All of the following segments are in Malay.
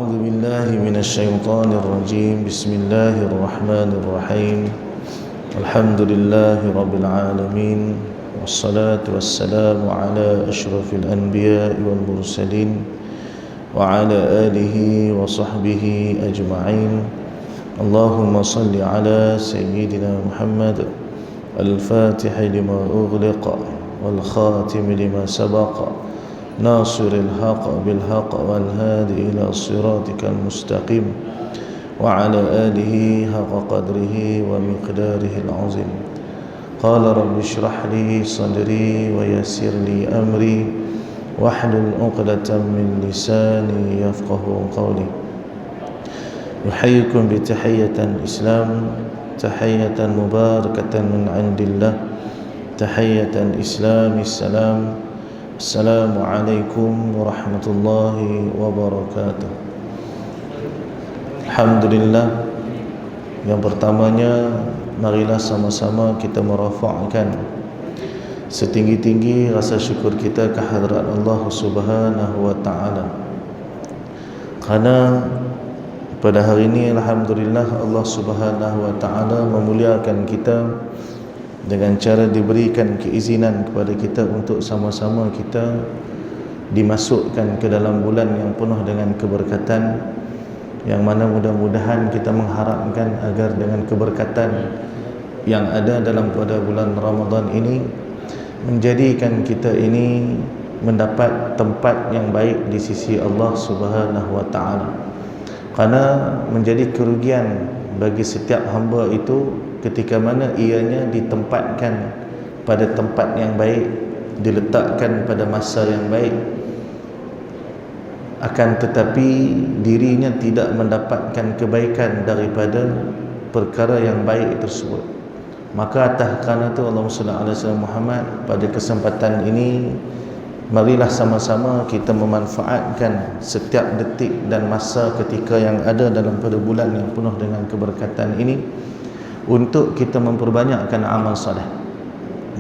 أعوذ بالله من الشيطان الرجيم. بسم الله الرحمن الرحيم. الحمد لله رب العالمين، والصلاة والسلام على أشرف الأنبياء والمرسلين وعلى آله وصحبه أجمعين. اللهم صل على سيدنا محمد الفاتح لما أغلق والخاتم لما سبق ناصر الحق بالحق والهادي إلى صراطك المستقيم وعلى آله حق قدره ومقداره العظيم. قال رب اشرح لي صدري ويسر لي أمري واحلل عقدة من لساني يفقه قولي. يحييكم بتحية الإسلام، تحية مباركة من عند الله، تحية الإسلام السلام. Assalamualaikum warahmatullahi wabarakatuh. Alhamdulillah. Yang pertamanya, marilah sama-sama kita merafa'kan setinggi-tinggi rasa syukur kita ke hadrat Allah Subhanahu wa ta'ala. Karena pada hari ini alhamdulillah Allah Subhanahu wa ta'ala memuliakan kita dengan cara diberikan keizinan kepada kita untuk sama-sama kita dimasukkan ke dalam bulan yang penuh dengan keberkatan, yang mana mudah-mudahan kita mengharapkan agar dengan keberkatan yang ada dalam pada bulan Ramadan ini menjadikan kita ini mendapat tempat yang baik di sisi Allah Subhanahu wa ta'ala. Karena menjadi kerugian bagi setiap hamba itu ketika mana ianya ditempatkan pada tempat yang baik, diletakkan pada masa yang baik, akan tetapi dirinya tidak mendapatkan kebaikan daripada perkara yang baik tersebut. Maka atas kerana itu Allahumma salli ala sayyidina Muhammad, pada kesempatan ini marilah sama-sama kita memanfaatkan setiap detik dan masa ketika yang ada dalam pada bulan yang penuh dengan keberkatan ini untuk kita memperbanyakkan amal soleh.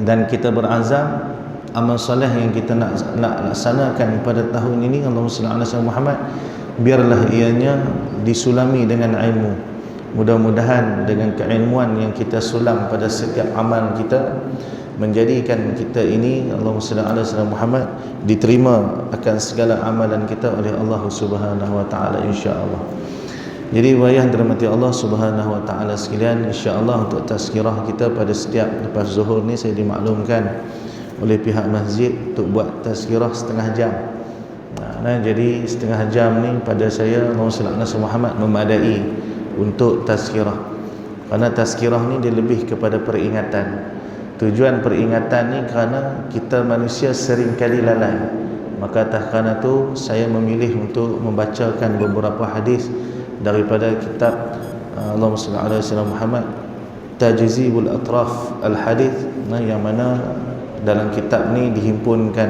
Dan kita berazam amal soleh yang kita nak laksanakan pada tahun ini, Allahumma salli ala sayyidina Muhammad, biarlah ianya disulami dengan ilmu. Mudah-mudahan dengan keilmuan yang kita sulam pada setiap amal kita menjadikan kita ini, Allahumma salli ala sayyidina Muhammad, diterima akan segala amalan kita oleh Allah Subhanahu wa ta'ala, insya-Allah. Jadi wayah dirahmati Allah Subhanahu wa ta'ala sekalian, insya-Allah untuk tazkirah kita pada setiap lepas zuhur ni saya dimaklumkan oleh pihak masjid untuk buat tazkirah setengah jam. Nah, jadi setengah jam ni pada saya Allahumma salli ala sayyidina Muhammad memadai untuk tazkirah. Karena tazkirah ni dia lebih kepada peringatan. Tujuan peringatan ni kerana kita manusia sering kali lalai. Maka atas kerana tu saya memilih untuk membacakan beberapa hadis daripada kitab Allahumma salli ala sayyidina Muhammad Tajzibul Atraf Al-Hadith, yang mana dalam kitab ni dihimpunkan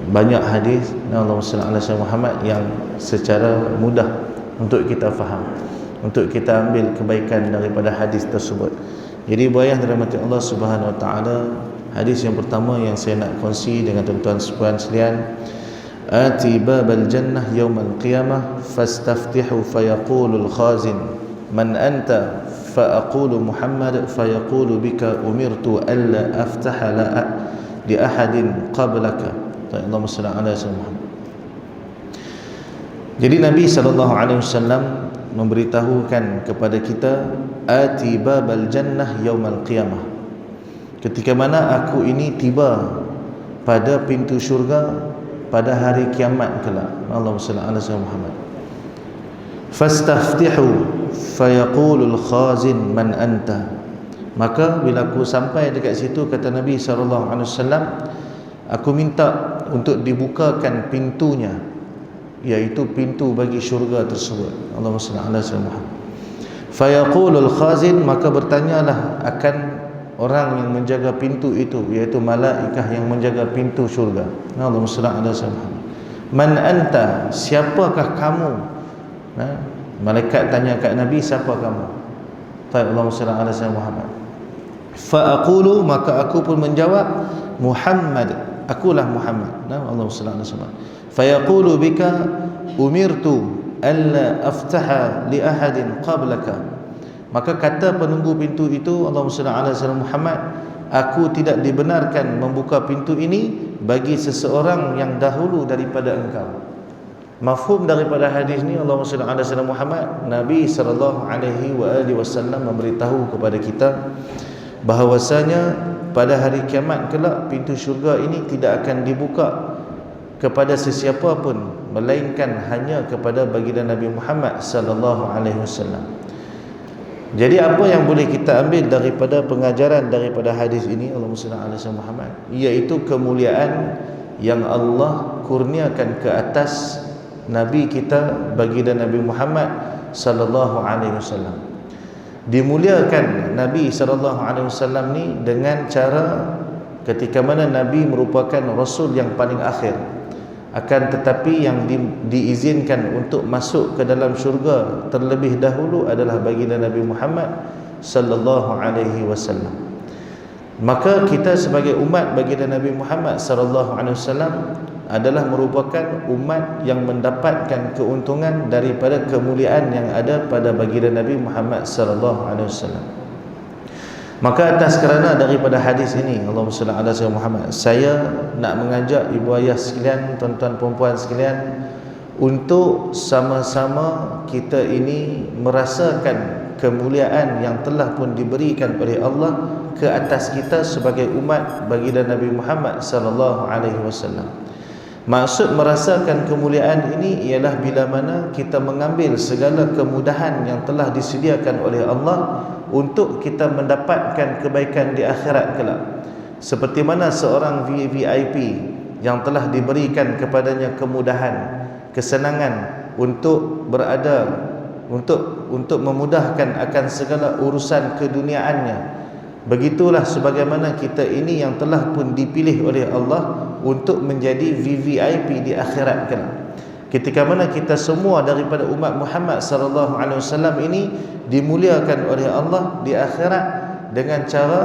banyak hadis Allahumma salli ala sayyidina Muhammad yang secara mudah untuk kita faham, untuk kita ambil kebaikan daripada hadis tersebut. Jadi buayah dirahmati Allah Subhanahu wa ta'ala, hadis yang pertama yang saya nak kongsi dengan tuan-tuan sekalian sekalian, Ati babal jannah yawmal qiyamah fastaftihu fayaqulul khazin man anta fa'aqulu Muhammad fayaqulu bika umirtu alla aftaha li ahadin qablaka. Allahumma salli ala sayyidina Muhammad. Jadi Nabi SAW memberitahukan kepada kita, Ati babal jannah yawmal qiyamah, ketika mana aku ini tiba pada pintu syurga pada hari kiamat kelak. Allahumma salli ala sayyidina Muhammad. Fastaftihu fayaqulul khazin man anta. Maka bila aku sampai dekat situ, kata Nabi SAW, aku minta untuk dibukakan pintunya, iaitu pintu bagi syurga tersebut. Allahumma salli ala sayyidina Muhammad. Fayaqulul khazin, maka bertanyalah akan orang yang menjaga pintu itu, iaitu malaikah yang menjaga pintu syurga. Allahumma salli ala sayyidina Muhammad. Man anta, siapakah kamu? Malaikat tanya kat Nabi, siapa kamu? Allahumma salli ala sayyidina Muhammad. Fa aqulu, maka aku pun menjawab, Muhammad, akulah Muhammad. Allahumma salli ala sayyidina Muhammad. Fayaqulu bika umirtu alla aftaha li ahadin qablaka. Maka kata penunggu pintu itu, Allahumma salli ala sayyidina Muhammad, aku tidak dibenarkan membuka pintu ini bagi seseorang yang dahulu daripada engkau. Mafhum daripada hadis ni, Allahumma salli ala sayyidina Muhammad, Nabi sallallahu alaihi wasallam memberitahu kepada kita bahawasanya pada hari kiamat kelak pintu syurga ini tidak akan dibuka kepada sesiapa pun melainkan hanya kepada baginda Nabi Muhammad sallallahu alaihi wasallam. Jadi apa yang boleh kita ambil daripada pengajaran daripada hadis ini, Allahumma salli ala sayyidina Muhammad, iaitu kemuliaan yang Allah kurniakan ke atas Nabi kita baginda Nabi Muhammad sallallahu alaihi wasallam. Dimuliakan Nabi sallallahu alaihi wasallam ni dengan cara ketika mana Nabi merupakan rasul yang paling akhir, akan tetapi yang diizinkan untuk masuk ke dalam syurga terlebih dahulu adalah baginda Nabi Muhammad sallallahu alaihi wasallam. Maka kita sebagai umat baginda Nabi Muhammad sallallahu alaihi wasallam adalah merupakan umat yang mendapatkan keuntungan daripada kemuliaan yang ada pada baginda Nabi Muhammad sallallahu alaihi wasallam. Maka atas kerana daripada hadis ini, Allahumma salli ala sayyidina Muhammad, saya nak mengajak ibu ayah sekalian, tuan-tuan perempuan sekalian, untuk sama-sama kita ini merasakan kemuliaan yang telah pun diberikan oleh Allah ke atas kita sebagai umat baginda Nabi Muhammad sallallahu alaihi wasallam. Maksud merasakan kemuliaan ini ialah bila mana kita mengambil segala kemudahan yang telah disediakan oleh Allah untuk kita mendapatkan kebaikan di akhirat kelak. Seperti mana seorang VIP yang telah diberikan kepadanya kemudahan, kesenangan untuk berada, untuk memudahkan akan segala urusan keduniaannya. Begitulah sebagaimana kita ini yang telah pun dipilih oleh Allah untuk menjadi VVIP di akhirat kelak. Ketika mana kita semua daripada umat Muhammad sallallahu alaihi wasallam ini dimuliakan oleh Allah di akhirat dengan cara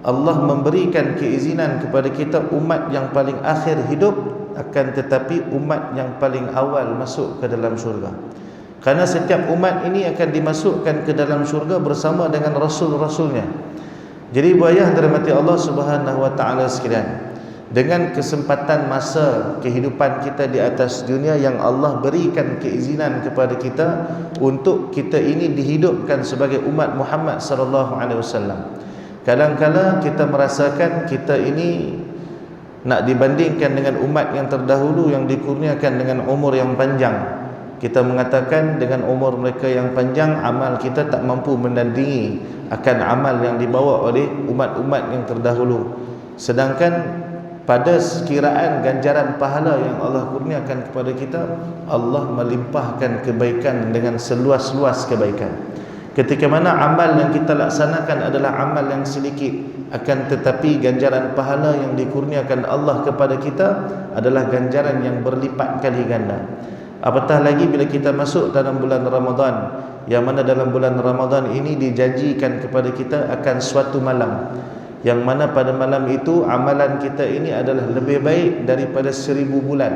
Allah memberikan keizinan kepada kita umat yang paling akhir hidup, akan tetapi umat yang paling awal masuk ke dalam syurga. Karena setiap umat ini akan dimasukkan ke dalam syurga bersama dengan rasul-rasulnya. Jadi buayah dirahmati Allah Subhanahu wa taala sekalian, dengan kesempatan masa kehidupan kita di atas dunia yang Allah berikan keizinan kepada kita untuk kita ini dihidupkan sebagai umat Muhammad sallallahu alaihi wasallam. Kadang-kala kita merasakan kita ini nak dibandingkan dengan umat yang terdahulu yang dikurniakan dengan umur yang panjang. Kita mengatakan dengan umur mereka yang panjang, amal kita tak mampu menandingi akan amal yang dibawa oleh umat-umat yang terdahulu. Sedangkan pada sekiraan ganjaran pahala yang Allah kurniakan kepada kita, Allah melimpahkan kebaikan dengan seluas-luas kebaikan. Ketika mana amal yang kita laksanakan adalah amal yang sedikit, akan tetapi ganjaran pahala yang dikurniakan Allah kepada kita adalah ganjaran yang berlipat kali ganda. Apatah lagi bila kita masuk dalam bulan Ramadan, yang mana dalam bulan Ramadan ini dijanjikan kepada kita akan suatu malam, yang mana pada malam itu amalan kita ini adalah lebih baik daripada 1000 bulan.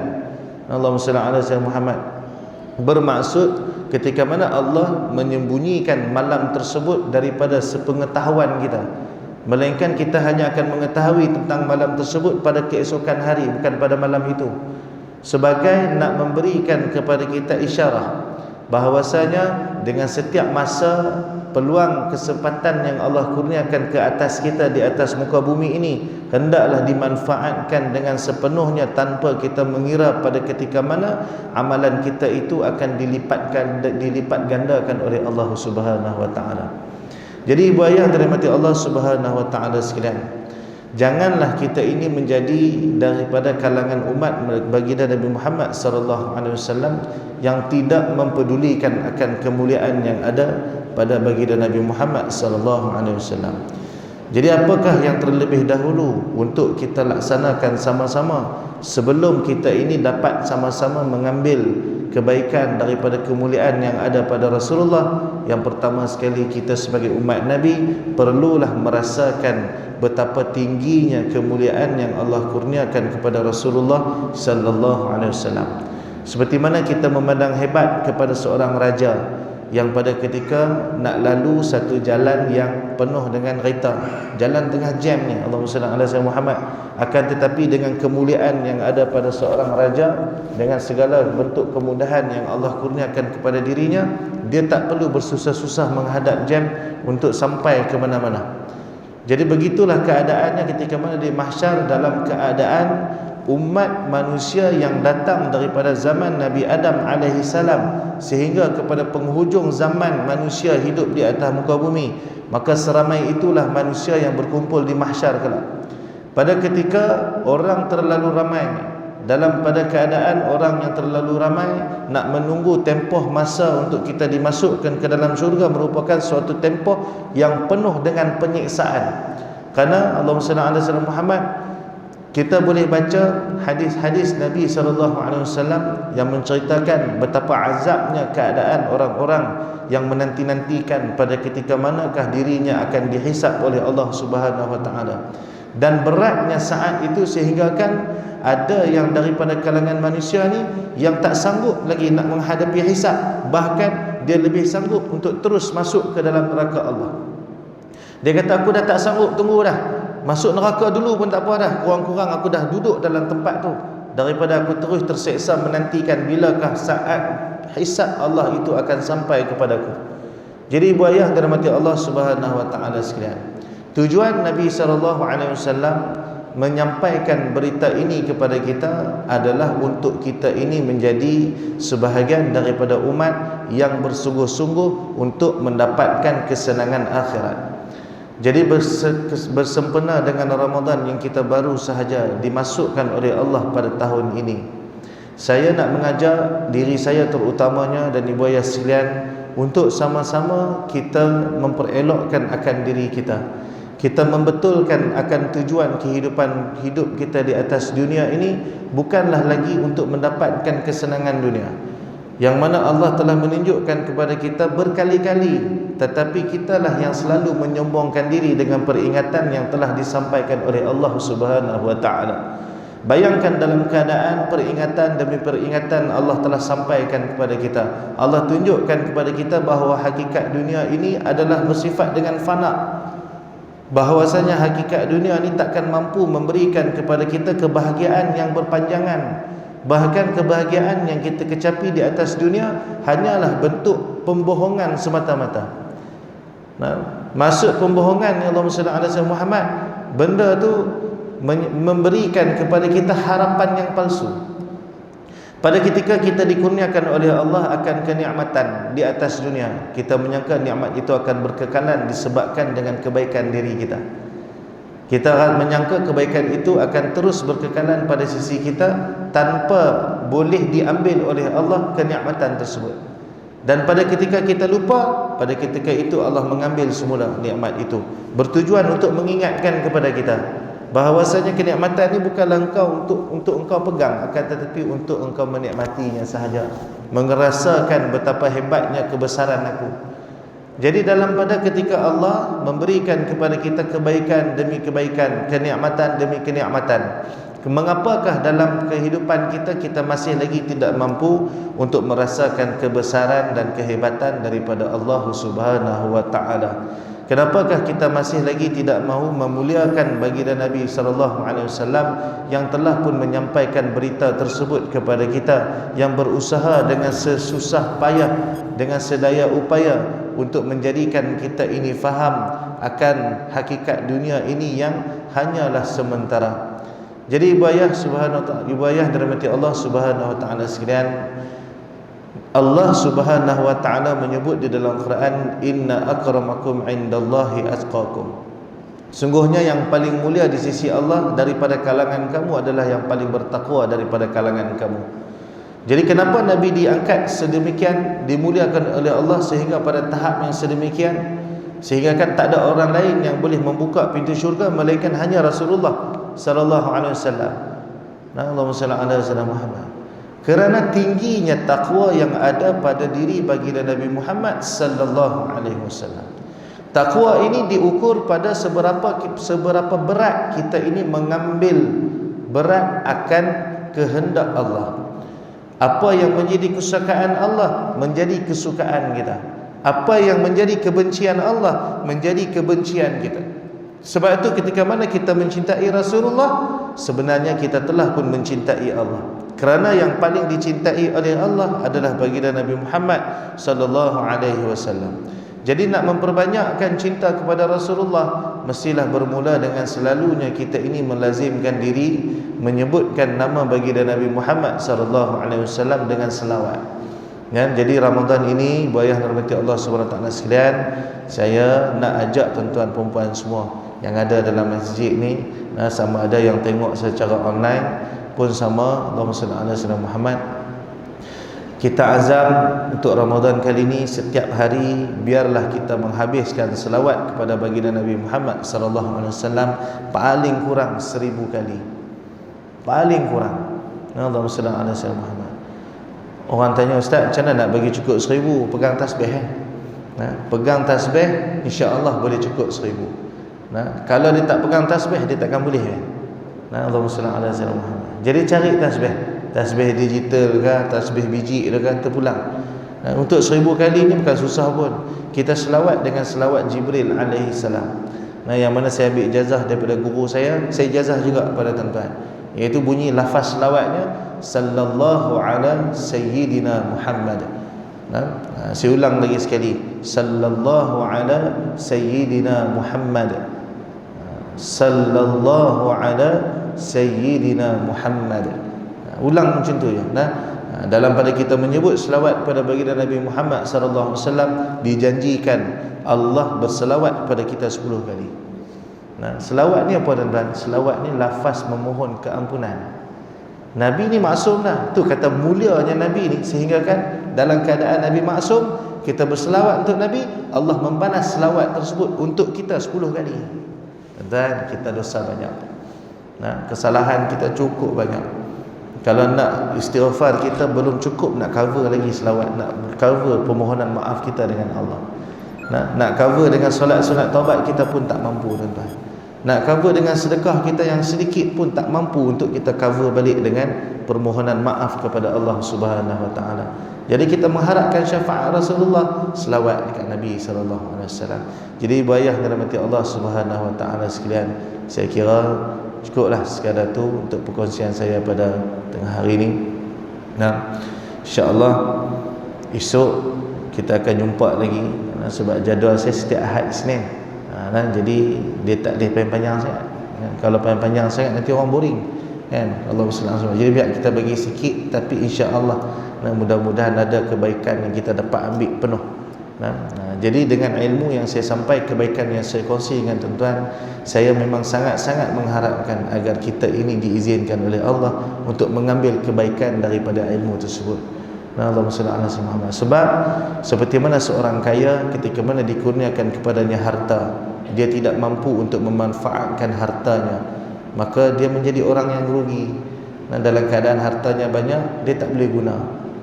Allahumma salli ala sayyidina Muhammad. Bermaksud ketika mana Allah menyembunyikan malam tersebut daripada sepengetahuan kita, melainkan kita hanya akan mengetahui tentang malam tersebut pada keesokan hari, bukan pada malam itu, sebagai nak memberikan kepada kita isyarat bahawasanya dengan setiap masa peluang kesempatan yang Allah kurniakan ke atas kita di atas muka bumi ini hendaklah dimanfaatkan dengan sepenuhnya tanpa kita mengira pada ketika mana amalan kita itu akan dilipat gandakan oleh Allah Subhanahu wa taala. Jadi ibu ayah dirahmati Allah Subhanahu wa taala sekalian, janganlah kita ini menjadi daripada kalangan umat baginda Nabi Muhammad sallallahu alaihi wasallam yang tidak mempedulikan akan kemuliaan yang ada pada baginda Nabi Muhammad sallallahu alaihi wasallam. Jadi apakah yang terlebih dahulu untuk kita laksanakan sama-sama sebelum kita ini dapat sama-sama mengambil kebaikan daripada kemuliaan yang ada pada Rasulullah? Yang pertama sekali, kita sebagai umat Nabi perlulah merasakan betapa tingginya kemuliaan yang Allah kurniakan kepada Rasulullah sallallahu alaihi wasallam. Seperti mana kita memandang hebat kepada seorang raja yang pada ketika nak lalu satu jalan yang penuh dengan kereta, jalan tengah jam ni, Allahumma salli ala sayyidina Muhammad, akan tetapi dengan kemuliaan yang ada pada seorang raja, dengan segala bentuk kemudahan yang Allah kurniakan kepada dirinya, dia tak perlu bersusah-susah menghadap jam untuk sampai ke mana-mana. Jadi begitulah keadaannya ketika mana di mahsyar, dalam keadaan umat manusia yang datang daripada zaman Nabi Adam alaihi salam sehingga kepada penghujung zaman manusia hidup di atas muka bumi, maka seramai itulah manusia yang berkumpul di mahsyar kelak. Pada ketika orang terlalu ramai, dalam pada keadaan orang yang terlalu ramai nak menunggu tempoh masa untuk kita dimasukkan ke dalam syurga merupakan suatu tempoh yang penuh dengan penyiksaan. Karena Allahumma salli ala sayyidina Muhammad, kita boleh baca hadis-hadis Nabi SAW yang menceritakan betapa azabnya keadaan orang-orang yang menanti-nantikan pada ketika manakah dirinya akan dihisab oleh Allah Subhanahu Wa Taala. Dan beratnya saat itu sehingga kan ada yang daripada kalangan manusia ni yang tak sanggup lagi nak menghadapi hisab, bahkan dia lebih sanggup untuk terus masuk ke dalam neraka Allah. Dia kata, aku dah tak sanggup tunggu dah, masuk neraka dulu pun tak apa dah, kurang-kurang aku dah duduk dalam tempat tu, daripada aku terus terseksa menantikan bilakah saat hisab Allah itu akan sampai kepadaku. Jadi ibu ayah dirahmati Allah Subhanahu Wa Taala sekalian, tujuan Nabi SAW menyampaikan berita ini kepada kita adalah untuk kita ini menjadi sebahagian daripada umat yang bersungguh-sungguh untuk mendapatkan kesenangan akhirat. Jadi bersempena dengan Ramadan yang kita baru sahaja dimasukkan oleh Allah pada tahun ini, saya nak mengajak diri saya terutamanya dan ibu ayah sekalian untuk sama-sama kita memperelokkan akan diri kita. Kita membetulkan akan tujuan kehidupan hidup kita di atas dunia ini bukanlah lagi untuk mendapatkan kesenangan dunia, yang mana Allah telah menunjukkan kepada kita berkali-kali, tetapi kitalah yang selalu menyombongkan diri dengan peringatan yang telah disampaikan oleh Allah Subhanahu Wa Taala. Bayangkan dalam keadaan peringatan demi peringatan Allah telah sampaikan kepada kita, Allah tunjukkan kepada kita bahawa hakikat dunia ini adalah bersifat dengan fana, bahawasanya hakikat dunia ini takkan mampu memberikan kepada kita kebahagiaan yang berpanjangan. Bahkan kebahagiaan yang kita kecapi di atas dunia hanyalah bentuk pembohongan semata-mata. Maksud pembohongan yang Allah SWT Muhammad, benda tu memberikan kepada kita harapan yang palsu. Pada ketika kita dikurniakan oleh Allah akan kenikmatan di atas dunia, kita menyangka nikmat itu akan berkekalan disebabkan dengan kebaikan diri kita. Kita akan menyangka kebaikan itu akan terus berkekalan pada sisi kita tanpa boleh diambil oleh Allah kenikmatan tersebut. Dan pada ketika kita lupa, pada ketika itu Allah mengambil semula nikmat itu, bertujuan untuk mengingatkan kepada kita bahawasanya kenikmatan ini bukanlah engkau untuk engkau pegang, akan tetapi untuk engkau menikmatinya sahaja, merasakan betapa hebatnya kebesaran aku. Jadi dalam pada ketika Allah memberikan kepada kita kebaikan demi kebaikan, kenikmatan demi kenikmatan, mengapakah dalam kehidupan kita masih lagi tidak mampu untuk merasakan kebesaran dan kehebatan daripada Allah Subhanahu Wa Taala? Kenapakah kita masih lagi tidak mahu memuliakan baginda Nabi SAW yang telah pun menyampaikan berita tersebut kepada kita, yang berusaha dengan sesusah payah, dengan sedaya upaya untuk menjadikan kita ini faham akan hakikat dunia ini yang hanyalah sementara. Jadi ibu ayah Subhanahu Wa Taala, ibu ayah dirahmati Allah Subhanahu Wa Taala sekalian, Allah Subhanahu Wa Taala menyebut di dalam Quran, inna akramakum indallahi atqakum. Sungguhnya yang paling mulia di sisi Allah daripada kalangan kamu adalah yang paling bertakwa daripada kalangan kamu. Jadi kenapa Nabi diangkat sedemikian, dimuliakan oleh Allah sehingga pada tahap yang sedemikian, sehingga kan tak ada orang lain yang boleh membuka pintu syurga melainkan hanya Rasulullah sallallahu alaihi wasallam. Allahumma salli ala sayyidina Muhammad. Kerana tingginya takwa yang ada pada diri baginda Nabi Muhammad sallallahu alaihi wasallam. Takwa ini diukur pada seberapa berat kita ini mengambil berat akan kehendak Allah. Apa yang menjadi kesukaan Allah menjadi kesukaan kita. Apa yang menjadi kebencian Allah menjadi kebencian kita. Sebab itu ketika mana kita mencintai Rasulullah, sebenarnya kita telah pun mencintai Allah. Kerana yang paling dicintai oleh Allah adalah baginda Nabi Muhammad sallallahu alaihi wasallam. Jadi nak memperbanyakkan cinta kepada Rasulullah, mestilah bermula dengan selalunya kita ini melazimkan diri menyebutkan nama baginda Nabi Muhammad sallallahu alaihi wasallam dengan selawat. Ya, jadi Ramadan ini, bayah rahmati Allah Subhanahu wa taala sekalian, saya nak ajak tuan-tuan perempuan semua yang ada dalam masjid ni, sama ada yang tengok secara online pun sama, Allahumma salli ala sayyidina Muhammad. Kita azam untuk Ramadan kali ini, setiap hari biarlah kita menghabiskan selawat kepada baginda Nabi Muhammad sallallahu alaihi wasallam paling kurang 1000 kali. Paling kurang. Allahumma salli ala sayyidina Muhammad. Orang tanya, ustaz, macam mana nak bagi cukup 1000? Pegang tasbih pegang tasbih, insya-Allah boleh cukup 1000. Kalau dia tak pegang tasbih, dia takkan boleh Allahumma salli ala sayyidina Muhammad. Jadi cari tasbih. Tasbih digital ke, tasbih biji ke, terpulang. Untuk 1000 kali ni bukan susah pun. Kita selawat dengan selawat Jibril alaihi salam. Yang mana saya ambil ijazah daripada guru saya ijazah juga kepada tuan-tuan. Iaitu bunyi lafaz selawatnya sallallahu ala sayyidina Muhammad. Saya ulang lagi sekali, sallallahu ala sayyidina Muhammad. Sallallahu ala sayyidina Muhammad. Ulang macam tu ya. Dalam pada kita menyebut selawat pada baginda Nabi Muhammad sallallahu alaihi wasallam, dijanjikan Allah berselawat pada kita 10 kali. Selawat ni apa tuan-tuan? Selawat ni lafaz memohon keampunan. Nabi ni maksum dah. Tu kata mulianya Nabi ni, sehingga kan dalam keadaan Nabi maksum, kita berselawat untuk Nabi, Allah membalas selawat tersebut untuk kita 10 kali. Dan kita dosa banyak. Kesalahan kita cukup banyak. Kalau nak istighfar kita belum cukup, nak cover lagi selawat, nak cover permohonan maaf kita dengan Allah. Nak cover dengan solat-solat taubat kita pun tak mampu tuan-tuan. Nak cover dengan sedekah kita yang sedikit pun tak mampu untuk kita cover balik dengan permohonan maaf kepada Allah Subhanahu wa taala. Jadi kita mengharapkan syafaat Rasulullah, selawat dekat Nabi sallallahu alaihi wasallam. Jadi bayah dirahmati Allah Subhanahu wa taala sekalian, saya kira cukuplah sekadar tu untuk perkongsian saya pada tengah hari ini. InsyaAllah esok kita akan jumpa lagi, sebab jadual saya setiap Ahad Isnin. Jadi dia tak boleh panjang-panjang sangat. Kalau panjang-panjang sangat nanti orang boring kan. Allah SWT. Jadi biar kita bagi sikit, tapi insya-Allah mudah-mudahan ada kebaikan yang kita dapat ambil penuh. Jadi dengan ilmu yang saya sampai, kebaikan yang saya kongsi dengan tuan-tuan, saya memang sangat-sangat mengharapkan agar kita ini diizinkan oleh Allah untuk mengambil kebaikan daripada ilmu tersebut. Allahumma salli ala sayyidina Muhammad. Sebab seperti mana seorang kaya, ketika mana dikurniakan kepadanya harta, dia tidak mampu untuk memanfaatkan hartanya, maka dia menjadi orang yang rugi. Dalam keadaan hartanya banyak, dia tak boleh guna.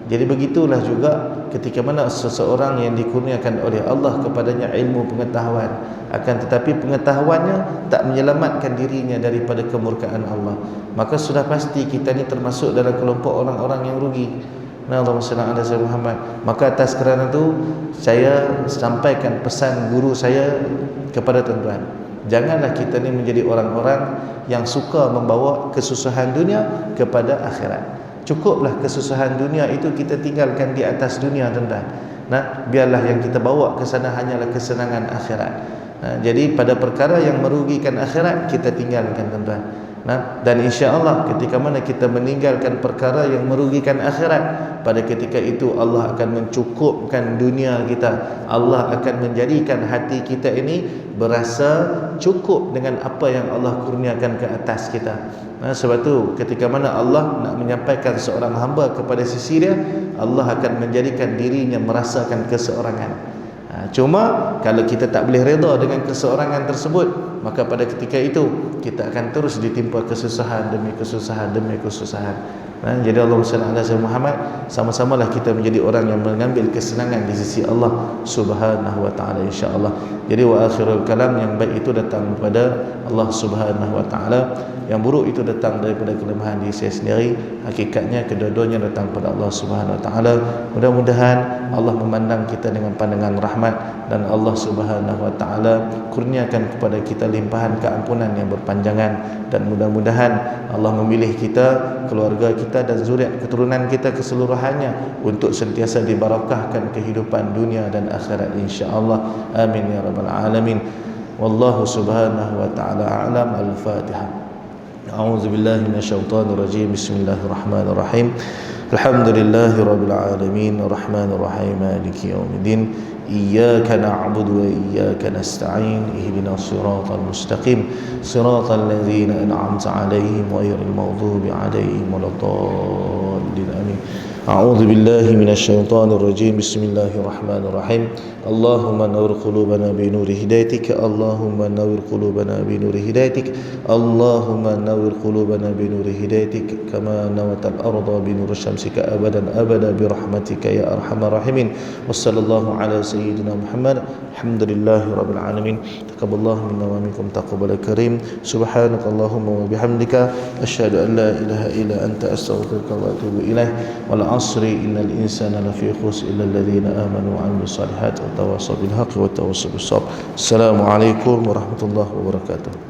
Jadi begitulah juga ketika mana seseorang yang dikurniakan oleh Allah kepadanya ilmu pengetahuan, akan tetapi pengetahuannya tak menyelamatkan dirinya daripada kemurkaan Allah, maka sudah pasti kita ni termasuk dalam kelompok orang-orang yang rugi. Allahumma salli ala sayyidina Muhammad. Maka atas kerana itu saya sampaikan pesan guru saya kepada tuan-tuan, janganlah kita ni menjadi orang-orang yang suka membawa kesusahan dunia kepada akhirat. Cukuplah kesusahan dunia itu kita tinggalkan di atas dunia tuan-tuan. Biarlah yang kita bawa ke sana hanyalah kesenangan akhirat. Jadi pada perkara yang merugikan akhirat kita tinggalkan tuan-tuan. Dan insya-Allah ketika mana kita meninggalkan perkara yang merugikan akhirat, pada ketika itu Allah akan mencukupkan dunia kita. Allah akan menjadikan hati kita ini berasa cukup dengan apa yang Allah kurniakan ke atas kita. Sebab tu ketika mana Allah nak menyampaikan seorang hamba kepada sisi dia, Allah akan menjadikan dirinya merasakan keseorangan. Cuma kalau kita tak boleh reda dengan keseorangan tersebut, maka pada ketika itu kita akan terus ditimpa kesusahan demi kesusahan demi kesusahan. Jadi Allahumma salli ala sayyidina Muhammad, sama-samalah kita menjadi orang yang mengambil kesenangan di sisi Allah Subhanahu wa taala insya-Allah. Jadi wa akhirul kalam, yang baik itu datang daripada Allah Subhanahu wa taala, yang buruk itu datang daripada kelemahan diri saya sendiri. Hakikatnya kedua-duanya datang pada Allah Subhanahu wa taala. Mudah-mudahan Allah memandang kita dengan pandangan rahmat, dan Allah Subhanahu wa taala kurniakan kepada kita limpahan keampunan yang berpanjangan, dan mudah-mudahan Allah memilih kita, keluarga kita dan zuriat keturunan kita keseluruhannya untuk sentiasa dibarakahkan kehidupan dunia dan akhirat insya-Allah. Amin ya rabbal alamin. Wallahu subhanahu wa ta'ala a'lam. Al-Fatihah. A'udzu billahi minasyaitonir rajim. Bismillahirrahmanirrahim. Alhamdulillahi rabbil alamin, arrahmanir rahim, maliki yaumiddin. Iyyaka na'budu wa iyyaka nasta'in. Ihdinas siratal mustaqim, siratal ladzina an'amta 'alaihim ghairil maghdubi 'alaihim waladdallin. Amin. A'udzu billahi minasyaitonir rajim. Bismillahirrahmanirrahim. Allahumma nawwir qulubana bi nuri hidayatik. Allahumma nawwir qulubana bi nuri hidayatik. Allahumma nawwir qulubana bi nuri hidayatik kama nawatal arda bi nuri syamsika abadan abada bi rahmatika ya arhamar rahimin. Wassallallahu ala sayyidina Muhammad. Alhamdulillahi rabbil alamin. Taqabbalallahu minna wa minkum taqabbal karim. Subhanakallahumma wa bihamdika asyhadu an la ilaha illa anta astaghfiruka wa atubu ilaik. Wal 'asri innal insana lafi khusr illa alladhina amanu wa 'amilus solihati wa tawassaw bil haqqi wa tawassaw bis sabr. Assalamualaikum warahmatullahi wabarakatuh.